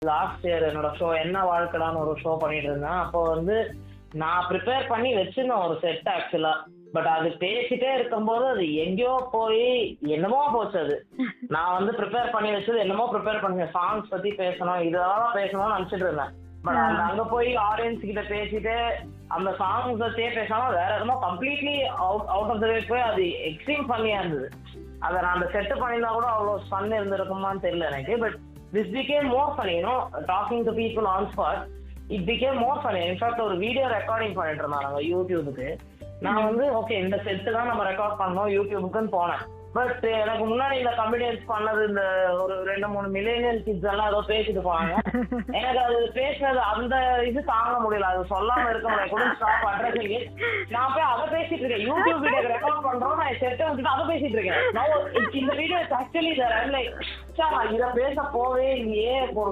Last year என்னோட show என்ன வாழ்க்கடான்னு ஒரு ஷோ பண்ணிட்டு இருந்தேன். அப்போ வந்து நான் ப்ரிப்பேர் பண்ணி வச்சிருந்தேன் ஒரு செட் ஆக்சுவலா. பட் அது பேசிட்டே இருக்கும்போது அது எங்கேயோ போய் என்னமோ போச்சு. அது நான் வந்து ப்ரிப்பேர் பண்ணி வச்சது என்னமோ ப்ரிப்பேர் பண்ண சாங்ஸ் பத்தி பேசணும் இதெல்லாம் பேசணும்னு நினைச்சிட்டு இருந்தேன். பட் அங்க போய் ஆடியன்ஸ் கிட்ட பேசிட்டு அந்த சாங்ஸ் வச்சே பேசாம வேற எதுமோ கம்ப்ளீட்லி அவுட் ஆஃப் த வே போய் அது எக்ஸ்ட்ரீம் பண்ணியா இருந்தது. அதை நான் அந்த செட்டு பண்ணியிருந்தா கூட அவ்வளோ ஃபன் இருந்திருக்குமான்னு தெரியல எனக்கு. But this became more funny, talking to people on spot, it became more funny. In fact, ஒரு வீடியோ ரெக்கார்டிங் பண்ணிட்டு இருந்தாங்க யூடியூபுக்கு. நான் வந்து ஓகே இந்த செட்டு தான் நம்ம ரெக்கார்ட் பண்ணோம் யூடியூபுக்குன்னு போனேன். பட் எனக்கு முன்னாடி இந்த கமெடியன்ஸ் பண்ணது இந்த ஒரு 2-3 மில்லேனியல் கிட்ஸ் எல்லாம் ஏதோ பேசிட்டு போனாங்க. எனக்கு அது பேசினது அந்த இது தாங்க முடியல. அது சொல்லாம இருக்க முடியாது கூட ஸ்டாப் அட்ரஸிங். நான் போய் அதை பேசிட்டு இருக்கேன். யூடியூப் வீடியோ ரெக்கார்ட் பண்றோம் நான் செட்டை வந்துட்டு அதை பேசிட்டு இருக்கேன். இந்த வீடியோ ஆக்சுவலி லைக் இதை பேச போவே இல்லையே ஒரு